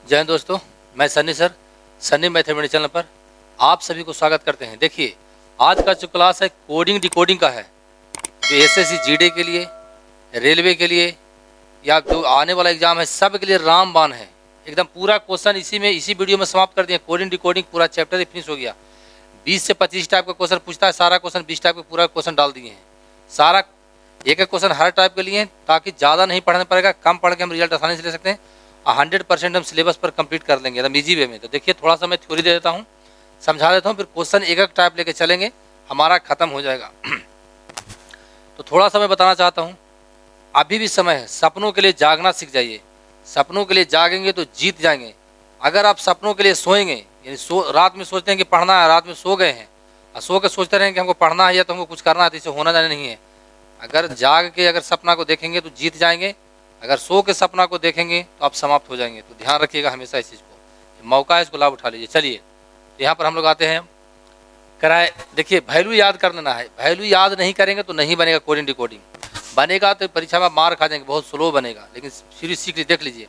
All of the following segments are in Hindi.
जय हिंद दोस्तों, मैं Sunny sir, Sunny mathematics channel पर आप सभी को स्वागत करते हैं। देखिए, आज का जो क्लास है कोडिंग डिकोडिंग का है, जो एसएससी जीडी के लिए, रेलवे के लिए या जो आने वाला एग्जाम है सब के लिए रामबाण है। एकदम पूरा क्वेश्चन इसी वीडियो में समाप्त कर दिया। कोडिंग डिकोडिंग पूरा चैप्टर ही फिनिश हो गया। 20 से 25 टाइप का क्वेश्चन पूछता है, सारा क्वेश्चन 20 टाइप का पूरा क्वेश्चन डाल दिए हैं। सारा एक एक क्वेश्चन हर टाइप के लिए, ताकि ज़्यादा नहीं पढ़ना पड़ेगा, कम पढ़ के हम रिजल्ट आसानी से ले सकते हैं। 100% हम सिलेबस पर कंप्लीट कर लेंगे एकदम ईजी वे में। तो देखिए, थोड़ा सा मैं थ्योरी दे देता हूँ, समझा देता हूँ, फिर क्वेश्चन एक एक टाइप लेके चलेंगे, हमारा खत्म हो जाएगा। तो थोड़ा सा मैं बताना चाहता हूँ, अभी भी समय है, सपनों के लिए जागना सीख जाइए। सपनों के लिए जागेंगे तो जीत जाएंगे। अगर आप सपनों के लिए सोएंगे, यानी रात में सोचते हैं कि पढ़ना है, रात में सो गए हैं और सो के सोचते रहें कि हमको पढ़ना है या तो हमको कुछ करना है, तो इसे होना जाने नहीं है। अगर जाग के अगर सपना को देखेंगे तो जीत जाएंगे, अगर सो के सपना को देखेंगे तो आप समाप्त हो जाएंगे। तो ध्यान रखिएगा हमेशा इस चीज़ को, मौका है, इसको लाभ उठा लीजिए। चलिए, तो यहाँ पर हम लोग आते हैं कराए। देखिए, वैल्यू याद कर लेना है। वैल्यू याद नहीं करेंगे तो नहीं बनेगा कोडिंग डिकोडिंग। बनेगा तो परीक्षा में मार खा जाएंगे, बहुत स्लो बनेगा, लेकिन सीरीज सीख लीजिए। देख लीजिए,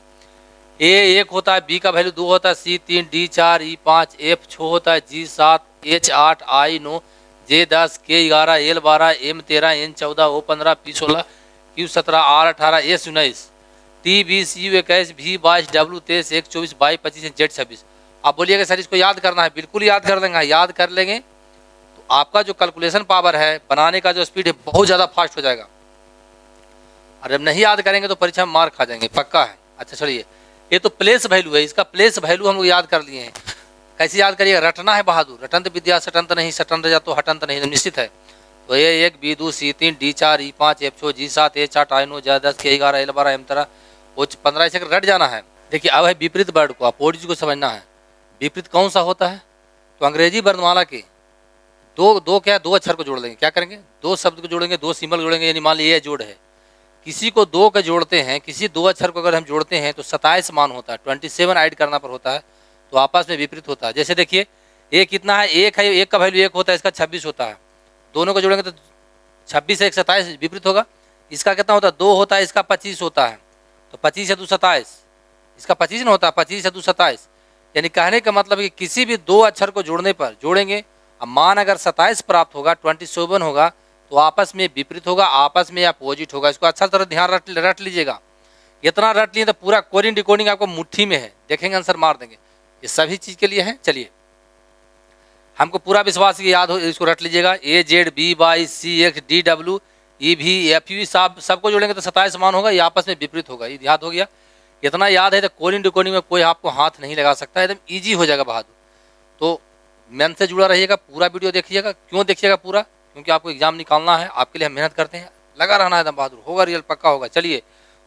ए 1 होता है, बी का वैल्यू 2 होता है, सी 3, डी 4, ई 5, एफ 6 होता है, जी 7, एच 8, आई 9, जे 10, K 11, L 12, M 13, N 14, O 15, P 16, Q 17, R 18, S 19, T 20, U 21, V 22, W 23, एक 24, वाई 25, जेड 26। आप बोलिएगा सर इसको याद करना है, बिल्कुल याद कर लेंगे। याद कर लेंगे तो आपका जो कैलकुलेशन पावर है, बनाने का जो स्पीड है, बहुत ज़्यादा फास्ट हो जाएगा। और जब नहीं याद करेंगे तो परीक्षा में मार खा जाएंगे, पक्का है। अच्छा चलिए, ये तो प्लेस वैल्यू है, इसका प्लेस वैल्यू हम लोग याद कर लिए हैं। कैसे याद करिएगा? रटना है बहादुर, रटंत विद्या सटंत नहीं, सटंत जा तो हटंत नहीं, निश्चित है। तो ए 1, बी 2, सी 3, डी 4, ई 5, एफ 6, जी 7, एच 8, आई 9, जे 10, के 11, एल 12, एम 13, वो 15, ऐसे रट जाना है। देखिए, अब है विपरीत वर्ड को, अपोजिट को समझना है। विपरीत कौन सा होता है? तो अंग्रेजी वर्णमाला के दो अक्षर को जोड़ लेंगे। क्या करेंगे? दो शब्द को जोड़ेंगे, दो सिंबल जोड़ेंगे। यानी मान लीजिए ये जोड़ है, किसी को दो का जोड़ते हैं, किसी दो अक्षर को अगर हम जोड़ते हैं तो 27 मान होता है, 27 ऐड करना पर होता है, तो आपस में विपरीत होता है। जैसे देखिए, ये कितना है? एक है, एक का वैल्यू 1 होता है, इसका 26 होता है। दोनों को जोड़ेंगे तो 26 से 1 27 विपरीत होगा। इसका कितना होता है? 2 होता है, इसका 25 होता है, तो 25 से 2 27, इसका 25 नहीं होता, 25 से 2 27। यानी कहने का मतलब कि किसी भी दो अक्षर को जोड़ने पर जोड़ेंगे, अब मान अगर 27 प्राप्त होगा, 27 होगा, तो आपस में विपरीत होगा, आपस में अपोजिट होगा। इसको अच्छा तरह ध्यान रट लीजिएगा। इतना रट लिए तो पूरा कोडिंग डिकोडिंग आपको मुट्ठी में है, देखेंगे आंसर मार देंगे। ये सभी चीज़ के लिए है। चलिए, हमको पूरा विश्वास है कि याद हो, इसको रट लीजिएगा। A Z, B Y, C X, D W, E भी, एफ यू, सबको जोड़ेंगे तो 27 मान होगा, ये आपस में विपरीत होगा। ये याद हो गया? इतना याद है तो कोडिंग डिकोडिंग में कोई आपको हाथ नहीं लगा सकता, एकदम ईजी हो जाएगा बहादुर। तो मन से जुड़ा रहिएगा, पूरा वीडियो देखिएगा। क्यों देखिएगा पूरा? क्योंकि आपको एग्जाम निकालना है, आपके लिए हम मेहनत करते हैं, लगा रहना है एकदम बहादुर, होगा रिजल्ट पक्का होगा। चलिए,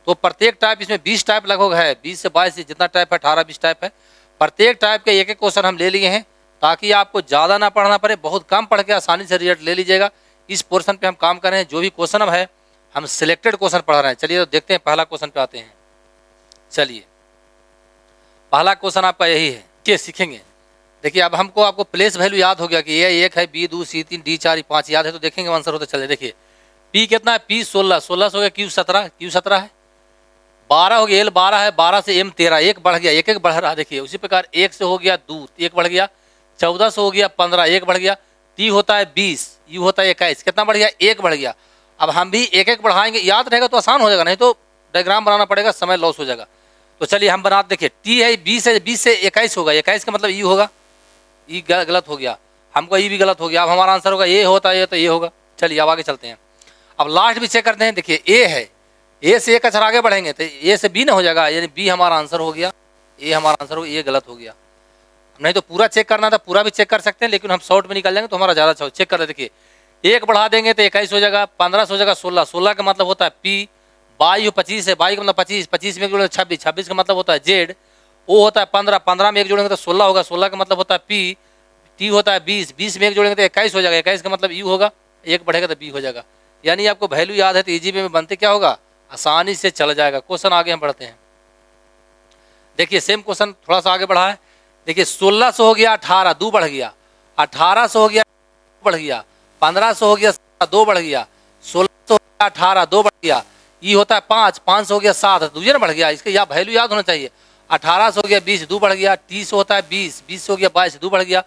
तो प्रत्येक टाइप, इसमें 20 टाइप लगभग है, 20 से 22 जितना टाइप है, 18-20 टाइप है। प्रत्येक टाइप के एक एक क्वेश्चन हम ले लिए हैं, ताकि आपको ज़्यादा ना पढ़ना पड़े, बहुत कम पढ़ के आसानी से रिजल्ट ले लीजिएगा। इस पोर्शन पे हम काम कर रहे हैं। जो भी क्वेश्चन अब है, हम सिलेक्टेड क्वेश्चन पढ़ा रहे हैं। चलिए, तो देखते हैं, पहला क्वेश्चन पे आते हैं। चलिए, पहला क्वेश्चन आपका यही है, क्या सीखेंगे? देखिए, अब हमको आपको प्लेस वैल्यू याद हो गया कि ये 1 है, बी 2, सी 3, डी 4, ई 5 याद है, तो देखेंगे आंसर होता। चलिए देखिए, पी कितना है? पी 16, 16 से हो गया, क्यू 17 है, 12 हो गया, एल 12 है, 12 से एम 13, एक बढ़ गया, एक बढ़ रहा। देखिए, उसी प्रकार 1 से हो गया 2, एक बढ़ गया, 14 से हो गया 15, एक बढ़ गया, टी होता है 20, यू होता है 21, कितना बढ़ गया? एक बढ़ गया। अब हम भी एक एक बढ़ाएंगे, याद रहेगा तो आसान हो जाएगा, नहीं तो डायग्राम बनाना पड़ेगा, समय लॉस हो जाएगा। तो चलिए हम बना, देखिए, टी है 20 से 21 होगा, 21 का मतलब यू होगा, ई गलत हो गया, हमको ई भी गलत हो गया। अब हमारा आंसर होगा ये होता है, तो ये होगा। चलिए, अब आगे चलते हैं। अब लास्ट भी चेक करते हैं। देखिए, ए है, ए से एक अक्षर आगे बढ़ेंगे तो ए से बी ना हो जाएगा, यानी बी हमारा आंसर हो गया, ए हमारा आंसर हो गया, ये गलत हो गया। नहीं तो पूरा चेक करना था, पूरा भी चेक कर सकते हैं, लेकिन हम शॉर्ट में निकल जाएंगे तो हमारा ज़्यादा अच्छा हो। चेक कर, देखिए, एक बढ़ा देंगे तो 21 हो जाएगा, 15 से हो जाएगा 16, 16 का मतलब होता है पी, बाई 25 है, बाई का मतलब 25, 25 में एक जोड़ेंगे 26, 26 का मतलब होता है जेड, ओ होता है 15, 15 में एक जोड़ेंगे तो 16 होगा, 16 का मतलब होता है पी, टी होता है 20, 20 में एक जोड़ेंगे तो 21 हो जाएगा, 21 का मतलब यू होगा, एक बढ़ेगा तो बी हो जाएगा। यानी आपको वैल्यू याद है तो इजी वे में बनते क्या होगा, आसानी से चल जाएगा। क्वेश्चन आगे हम बढ़ते हैं। देखिए, सेम क्वेश्चन थोड़ा सा आगे बढ़ा है। देखिए, 16 से हो गया 18, 2 बढ़ गया, 18 से हो गया बढ़ गया, 15 से हो गया 2 बढ़ गया, 16 से हो गया 18, 2 बढ़ गया, ई होता है 5, 5 से हो गया 7, दूसरे बढ़ गया। इसका या वैल्यू याद होना चाहिए। 18 से हो गया 20, 2 बढ़ गया। 30 होता है 20, 20 से हो गया 22, 2 बढ़ गया।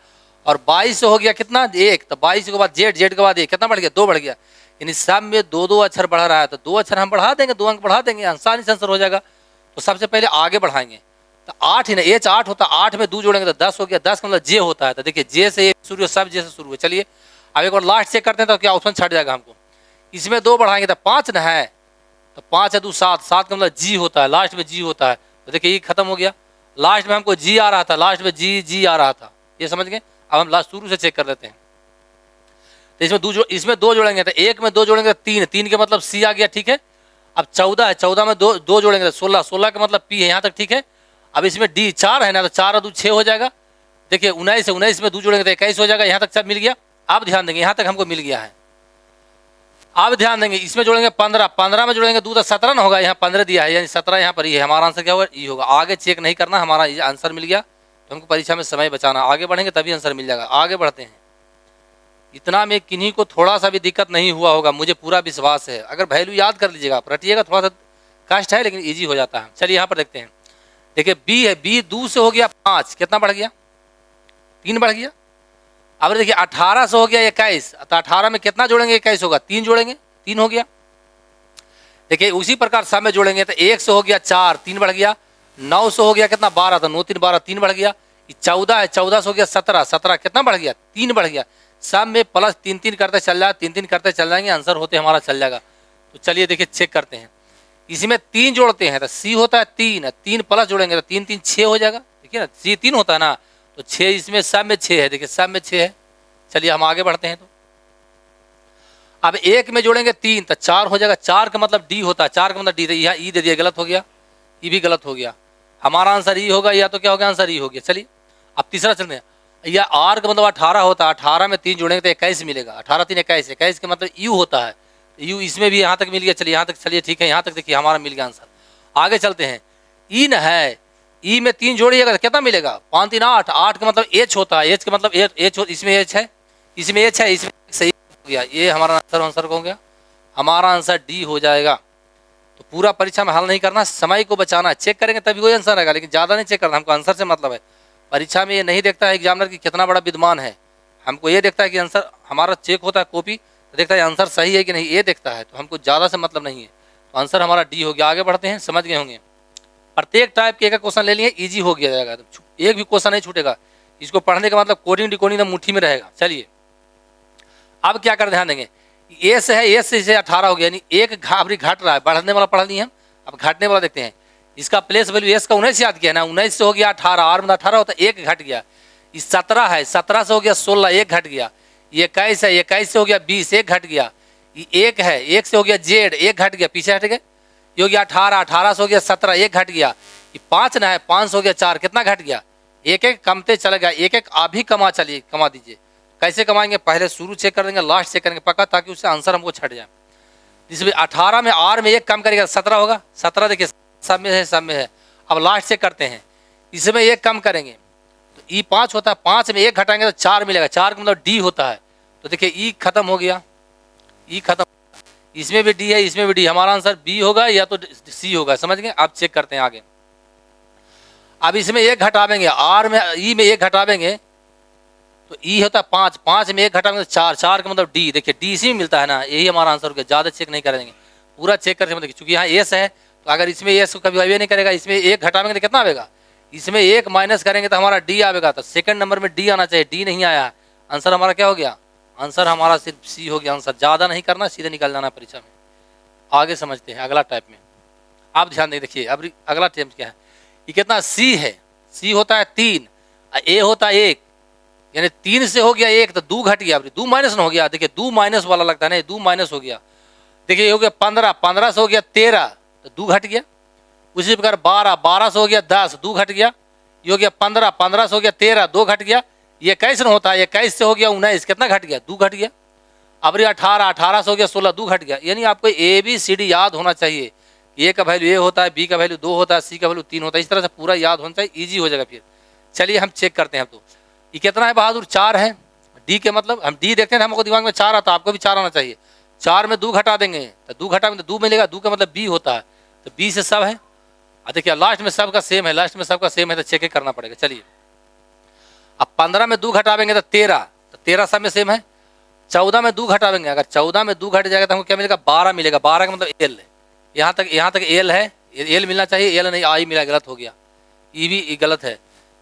और 22 से हो गया कितना 1, तो 22 के बाद जेड, जेड के बाद 1 कितना बढ़ गया 2 बढ़ गया। यानी सब में 2-2 अक्षर बढ़ रहा है, तो 2 अक्षर हम बढ़ा देंगे, 2 अंक बढ़ा देंगे, आसानी से आंसर हो जाएगा। तो सबसे पहले आगे बढ़ाएंगे, तो 8 ही ना, एच 8 होता है, 8 में 2 जोड़ेंगे तो 10 हो गया। 10 का मतलब जे होता है, तो देखिए जे से शुरू है, सब जे से शुरू है। चलिए अब एक बार लास्ट चेक करते हैं, तो क्या ऑप्शन छट जाएगा हमको। इसमें 2 बढ़ाएंगे तो 5 ना है, तो 5 है 2 7, 7 का मतलब जी होता है, लास्ट में जी होता है। तो देखिए ये खत्म हो गया। लास्ट में हमको जी आ रहा था, लास्ट में जी जी आ रहा था, ये समझ गए। अब हम लास्ट शुरू से चेक कर लेते हैं। तो इसमें 2 जोड़ेंगे, तो 1 में 2 जोड़ेंगे तो 3, 3 के मतलब सी आ गया, ठीक है। अब 14 है, 14 में 2 जोड़ेंगे तो 16, 16 का मतलब पी है, यहाँ तक ठीक है। अब इसमें डी 4 है ना, तो 4 और 2 6 हो जाएगा। देखिए 19 है, 19 में 2 जोड़ेंगे तो 21 हो जाएगा, यहाँ तक सब मिल गया। अब ध्यान देंगे, यहाँ तक हमको मिल गया है। अब ध्यान देंगे, इसमें जोड़ेंगे 15, 15 में जोड़ेंगे 2 तो 17 ना होगा, यहाँ 15 दिया है, यानी 17 यहाँ पर ही है। हमारा आंसर क्या होगा, ई होगा। आगे चेक नहीं करना, हमारा आंसर मिल गया। तो हमको परीक्षा में समय बचाना, आगे बढ़ेंगे तभी आंसर मिल जाएगा। आगे बढ़ते हैं। इतना में किन्हीं को थोड़ा सा भी दिक्कत नहीं हुआ होगा, मुझे पूरा विश्वास है। अगर वैल्यू याद कर लीजिएगा, रटिएगा, थोड़ा सा कष्ट है लेकिन ईजी हो जाता है। चलिए यहाँ पर देखते हैं। देखिए बी है, बी 2 से हो गया 5, कितना बढ़ गया 3 बढ़ गया। अब देखिए 18 से हो गया 21, तो 18 में कितना जोड़ेंगे 21 होगा, 3 जोड़ेंगे, 3 हो गया। देखिए उसी प्रकार सब में जोड़ेंगे, तो 1 से हो गया 4, 3 बढ़ गया। 9 से हो गया कितना 12, तो 9 3 12, 3 बढ़ गया। 14 है, 14 से हो गया 17, 17 कितना बढ़ गया 3 बढ़ गया। सब में प्लस 3 3 करते चल जाए, 3 3 करते चल जाएंगे, आंसर होते हमारा चल जाएगा। तो चलिए देखिए चेक करते हैं। इसमें 3 जोड़ते हैं तो सी होता है 3, 3 प्लस जोड़ेंगे तो 3 3 6 हो जाएगा। देखिए ना सी 3 होता है ना, तो 6 इसमें सब में 6 है, देखिए सब में 6 है। चलिए हम आगे बढ़ते हैं। तो अब 1 में जोड़ेंगे 3 तो 4 हो जाएगा। 4 का मतलब डी होता है, 4 का मतलब डी, यहाँ ई दे दिया, गलत हो गया, ई भी गलत हो गया। हमारा आंसर ई होगा, या तो क्या होगा आंसर ई हो गया। चलिए अब तीसरा चलते हैं। या आर का मतलब 18 होता है, 18 में 3 जोड़ेंगे तो 21 मिलेगा। 18 3 21, 21 का मतलब यू होता है, यू इसमें भी यहाँ तक मिल गया। चलिए यहाँ तक, चलिए ठीक है, यहाँ तक देखिए हमारा मिल गया आंसर। आगे चलते हैं। ई न है, ई में 3 जोड़िएगा तो कितना मिलेगा 5 3 8, 8 का मतलब एच होता है, एच का मतलब एच, इसमें एच है, इसमें एच है, इसमें सही हो गया। ये हमारा आंसर हो गया, हमारा आंसर डी हो जाएगा। तो पूरा परीक्षा में हल नहीं करना, समय को बचाना, चेक करेंगे तभी कोई आंसर आएगा, लेकिन ज़्यादा नहीं चेक करना। हमको आंसर से मतलब है। परीक्षा में ये नहीं देखता है एग्जामिनर की कितना बड़ा विद्वान है, हमको ये देखता है कि आंसर हमारा चेक होता है कॉपी, तो देखता है आंसर सही है कि नहीं, ये देखता है। तो हमको ज़्यादा से मतलब नहीं है, तो आंसर हमारा डी हो गया। आगे बढ़ते हैं, समझ गए होंगे। प्रत्येक टाइप के एक क्वेश्चन ले लिए, ईजी हो गया जाएगा, एक भी क्वेश्चन नहीं छूटेगा। इसको पढ़ने का मतलब कोडिंग डिकोडिंग तो मुट्ठी में रहेगा। चलिए अब क्या कर ध्यान देंगे, ए से है, ए से 18 हो गया, यानी एक घाबरी घट रहा है, बढ़ने वाला पढ़ लिए हम। अब घटने वाला देखते हैं। इसका प्लेस वैल्यू एस का 19 याद किया ना, 19 से हो गया 18, आर में 18 होता है, 1 घट गया। इस 17 है, 17 से हो गया 16, 1 घट गया। ये 21 है, 21 से हो गया 20, 1 घट गया। ये 1 है, 1 से हो गया जेड, 1 घट गया, पीछे हट गए। ये हो गया 18, 18 से हो गया 17, 1 घट गया। ये 5 ना है, 5 से हो गया 4, कितना घट गया, एक एक कमते चले गया। एक एक आप भी कमा, चलिए कमा दीजिए। कैसे कमाएंगे, पहले शुरू चेक कर देंगे, लास्ट चेक करेंगे पक्का, ताकि उससे आंसर हमको छट जाए। जिसमें 18 में आर में 1 कम करेगा 17 होगा, 17 देखिए सब में है, सब में है। अब लास्ट चेक करते हैं, इसमें 1 कम करेंगे तो ई 5 होता है, 5 में 1 घटाएंगे तो 4 मिलेगा, 4 का मतलब डी होता है। तो देखिए ई खत्म हो गया, ई खत्म, इसमें भी डी है, इसमें भी डी। हमारा आंसर बी होगा या तो सी होगा, समझ गए। आप चेक करते हैं आगे। अब इसमें 1 घटावेंगे, आर में ई में 1 घटावेंगे तो ई होता है 5, 5 में 1 घटाएंगे तो 4, 4 का मतलब डी। देखिए डी इसी में मिलता है ना, यही हमारा आंसर हो गया। ज़्यादा चेक नहीं करेंगे, पूरा चेक करके देखिए, चूंकि यहाँ एस है तो अगर इसमें एस को कभी अभी नहीं करेगा, इसमें 1 घटाएंगे तो कितना आएगा, इसमें 1 माइनस करेंगे तो हमारा डी आएगा। तो सेकंड नंबर में डी आना चाहिए, डी नहीं आया, आंसर हमारा क्या हो गया, आंसर हमारा सिर्फ सी हो गया। आंसर ज़्यादा नहीं करना, सीधे निकल जाना परीक्षा में। आगे समझते हैं अगला टाइप में। आप ध्यान दें, देखिए अब अगला टाइप क्या है। ये कितना सी है, सी होता है 3, ए होता है 1, यानी 3 से हो गया 1 तो 2 घट गया, 2 माइनस न हो गया। देखिए 2 माइनस वाला लगता है ना, 2 माइनस हो गया। देखिए ये हो गया 15, 15 से हो गया 13 तो 2 घट गया। उसी प्रकार 12, 12 से हो गया 10, 2 घट गया। ये हो गया 15, 15 से हो गया 13, 2 घट गया। ये 21 न होता है, 21 से हो गया 19, कितना घट गया, 2 घट गया। अब 18, 18 से हो गया 16, 2 घट गया। यानी आपको ABCD याद होना चाहिए। ए का वैल्यू ए होता है, बी का वैल्यू 2 होता है, सी का वैल्यू 3 होता है। इस तरह से पूरा याद होना चाहिए, ईजी हो जाएगा फिर। चलिए हम चेक करते हैं। अब तो ये कितना है बहादुर, 4 है। डी के मतलब हम डी देखते हैं, हमको दिमाग में 4 आता है, आपको भी 4 आना चाहिए। 4 में 2 घटा देंगे तो 2 घटा में तो 2 मिलेगा, 2 का मतलब बी होता है, तो बी से सब है। देखिए लास्ट में सबका सेम है, लास्ट में सबका सेम है तो चेक करना पड़ेगा। चलिए अब 15 में 2 घटावेंगे तो 13, तो 13 सब में सेम है। 14 में 2 घटावेंगे, अगर 14 में 2 घट जाएगा तो हमको क्या मिलेगा, 12 मिलेगा। 12 का मतलब एल है, यहाँ तक एल है, एल मिलना चाहिए, एल नहीं आई मिला, गलत हो गया, ई भी गलत है।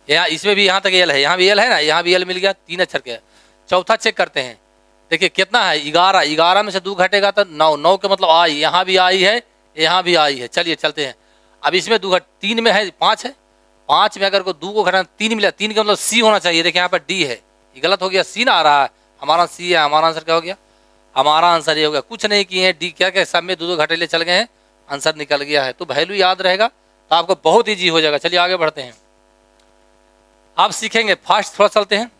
यहाँ इसमें भी यहाँ तक एल है, यहाँ भी एल है ना, यहाँ भी एल मिल गया, 3 अक्षर के। चौथा चेक करते हैं, देखिए कितना है 11, 11 में से 2 घटेगा तो 9, 9 का मतलब आई, यहाँ भी आई है, यहाँ भी आई है। चलिए चलते हैं, अब इसमें 2 घट, 3 में है 5 है, 5 में अगर को 2 को घटाना 3 मिला, 3 का मतलब सी होना चाहिए। देखिए यहाँ पर डी है, ये गलत हो गया, सी ना आ रहा है, हमारा सी है। हमारा आंसर क्या हो गया, हमारा आंसर ये हो गया, कुछ नहीं किए हैं, डी क्या क्या सब में 2 घटेले चल गए हैं, आंसर निकल गया है। तो वैल्यू याद रहेगा तो आपको बहुत ईजी हो जाएगा। चलिए आगे बढ़ते हैं, आप सीखेंगे फास्ट, थोड़ा चलते हैं।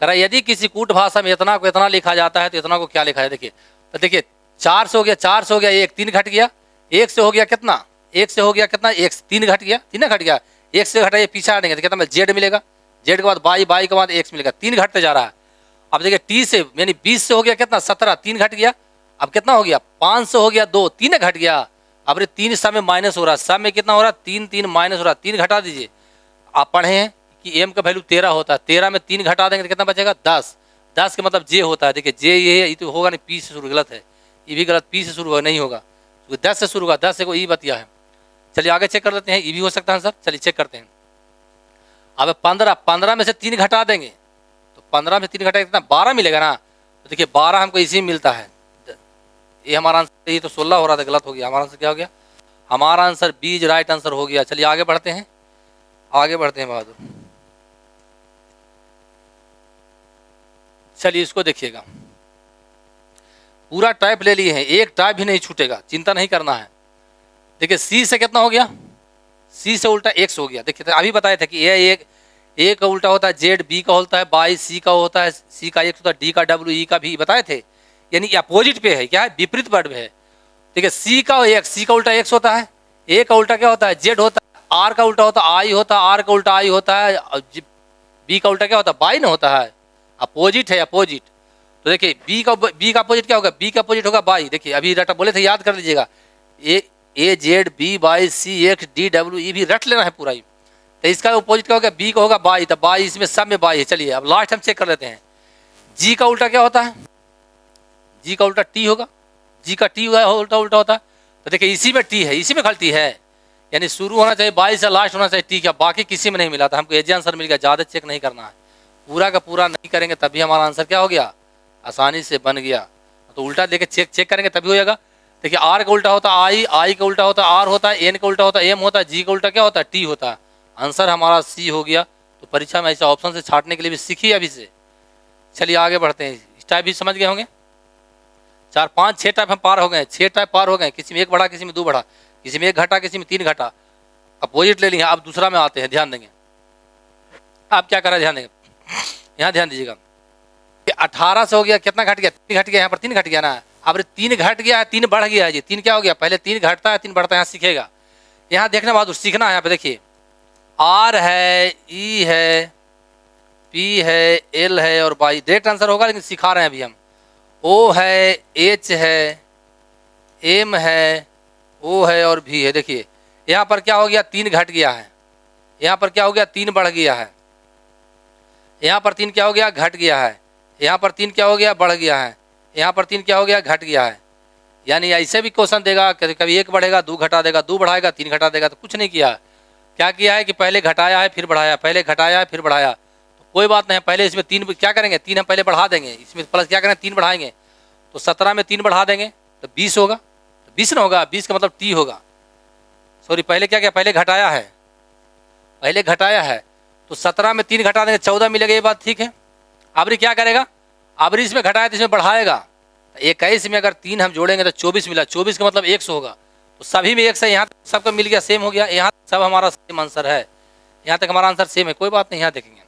करा यदि किसी कूट भाषा में इतना को इतना लिखा जाता है तो इतना को क्या लिखा है। देखिए तो देखिए 4 से हो गया, 4 से हो गया, एक 3 घट गया, 1 से हो गया कितना, 1 से हो गया कितना, 1 3 घट गया, 3 घट गया, 1 से घटाइए पीछे हटेंगे तो कितना जेड मिलेगा, जेड के बाद बाई, बाई के बाद एक्स मिलेगा, 3 घटते जा रहा है। अब देखिए टी से यानी 20 से हो गया कितना, 17, 3 घट गया, अब कितना हो गया, 5 से हो गया 2, 3 घट गया। अब रे 3 सब में माइनस हो रहा है, सब में कितना हो रहा है, 3 3 माइनस हो रहा है, 3 घटा दीजिए। आप पढ़े हैं कि एम का वैल्यू 13 होता है, 13 में 3 घटा देंगे तो कितना बचेगा, 10, 10 के मतलब जे होता है। देखिए जे ये तो होगा नहीं, पी से शुरू, गलत है, ये भी गलत, पी से शुरू होगा, नहीं होगा, 10 से शुरू होगा, 10 से को ई बतिया है। चलिए आगे चेक कर लेते हैं, ई भी हो सकता है सर। चलिए चेक करते हैं, अब 15, 15 में से 3 घटा देंगे तो 15 में 3 घटाएंगे कितना, 12 मिलेगा ना। तो देखिए 12 हमको इसी में मिलता है, ये हमारा आंसर, ये तो 16 हो रहा था, गलत हो गया, हमारा आंसर क्या हो गया, हमारा आंसर बी राइट आंसर हो गया। चलिए आगे बढ़ते हैं, आगे बढ़ते हैं बहादुर। चलिए इसको देखिएगा, पूरा टाइप ले लिए हैं, एक टाइप भी नहीं छूटेगा, चिंता नहीं करना है। देखिए सी से कितना हो गया, सी से उल्टा एक्स हो गया। देखिए अभी बताए थे कि ए का उल्टा होता है जेड, बी का होता है बाई, सी का होता है, सी का एक्स होता है, डी का डब्ल्यू, ई का भी बताए थे, यानी अपोजिट पे है, क्या है, विपरीत वर्ड में है। ठीक है, सी का एक्स, सी का उल्टा एक्स होता है, ए का उल्टा क्या होता है, जेड होता है, आर का उल्टा होता है आई होता है, आर का उल्टा आई होता है, बी का उल्टा क्या होता है, बाई न होता है, अपोजिट है, अपोजिट। तो देखिए बी का अपोजिट क्या होगा, बी का अपोजिट होगा बाई। देखिए अभी रटा बोले थे, याद कर लीजिएगा, A Z B Y C X D W E भी रट लेना है पूरा ही। तो इसका अपोजिट क्या होगा, बी का होगा बाई, तो बाई इसमें सब में बाई है। चलिए अब लास्ट हम चेक कर लेते हैं, जी का उल्टा क्या होता है, जी का उल्टा टी होगा, जी का टी उल्टा उल्टा होता है। तो देखिए इसी में टी है, इसी में गलती है, यानी शुरू होना चाहिए बाई से, लास्ट होना चाहिए टी का, बाकी किसी में नहीं मिला था। हमको एजी आंसर मिल गया, ज़्यादा चेक नहीं करना है, पूरा का पूरा नहीं करेंगे तभी हमारा आंसर क्या हो गया, आसानी से बन गया। तो उल्टा लेके चेक करेंगे तभी हो जाएगा। देखिए आर का उल्टा होता है आई, आई का उल्टा होता है आर होता है, एन का उल्टा होता है एम होता है, जी का उल्टा क्या होता है, टी होता है। आंसर हमारा सी हो गया। तो परीक्षा में ऐसा ऑप्शन से छाटने के लिए भी सीखिए अभी से। चलिए आगे बढ़ते हैं, इस टाइप भी समझ गए होंगे, 4 5 6 टाइप हम पार हो गए, 6 टाइप पार हो गए, किसी में 1 बढ़ा, किसी में 2 बढ़ा, किसी में 1 घटा, किसी में 3 घटा, अपोजिट ले लिए। अब दूसरा में आते हैं, ध्यान देंगे आप क्या करा, ध्यान देंगे, यहाँ ध्यान दीजिएगा, 18 से हो गया कितना घट गया, 3 घट गया, यहाँ पर 3 घट गया ना। अब 3 घट गया है, 3 बढ़ गया है जी, 3 क्या हो गया, पहले 3 घटता है 3 बढ़ता है, यहाँ सीखेगा, यहाँ देखने बाद सीखना है। यहाँ पे देखिए आर है, ई है, पी है, एल है और बाई, डायरेक्ट आंसर होगा लेकिन सिखा रहे हैं अभी हम। ओ है, एच है, एम है, ओ है और भी है। देखिए यहाँ पर क्या हो गया, 3 घट गया है, यहाँ पर क्या हो गया, 3 बढ़ गया है, यहाँ पर 3 क्या हो गया, घट गया है, यहाँ पर 3 क्या हो गया, बढ़ गया है, यहाँ पर 3 क्या हो गया, घट गया है। यानी ऐसे भी क्वेश्चन देगा, कभी 1 बढ़ेगा 2 घटा देगा, 2 बढ़ाएगा 3 घटा देगा। तो कुछ नहीं किया, क्या किया है कि पहले घटाया है फिर बढ़ाया, पहले घटाया है फिर बढ़ाया। तो कोई बात नहीं, पहले इसमें 3 क्या करेंगे, 3 हम पहले बढ़ा देंगे, इसमें प्लस क्या करेंगे, 3 बढ़ाएंगे, तो 17 में 3 बढ़ा देंगे तो 20 होगा, तो 20 ना होगा, 20 का मतलब टी होगा, सॉरी पहले क्या किया, पहले घटाया है, पहले घटाया है, तो 17 में 3 घटा देंगे 14 मिलेगा, ये बात ठीक है। अबरी क्या करेगा, अबरी इसमें घटाया तो इसमें बढ़ाएगा, 21 में अगर 3 हम जोड़ेंगे तो 24 मिला, 24 का मतलब 100 होगा, तो सभी में 1 से यहाँ सबका मिल गया, सेम हो गया, यहाँ सब हमारा सेम आंसर है, यहाँ तक हमारा आंसर सेम है, कोई बात नहीं। यहाँ देखेंगे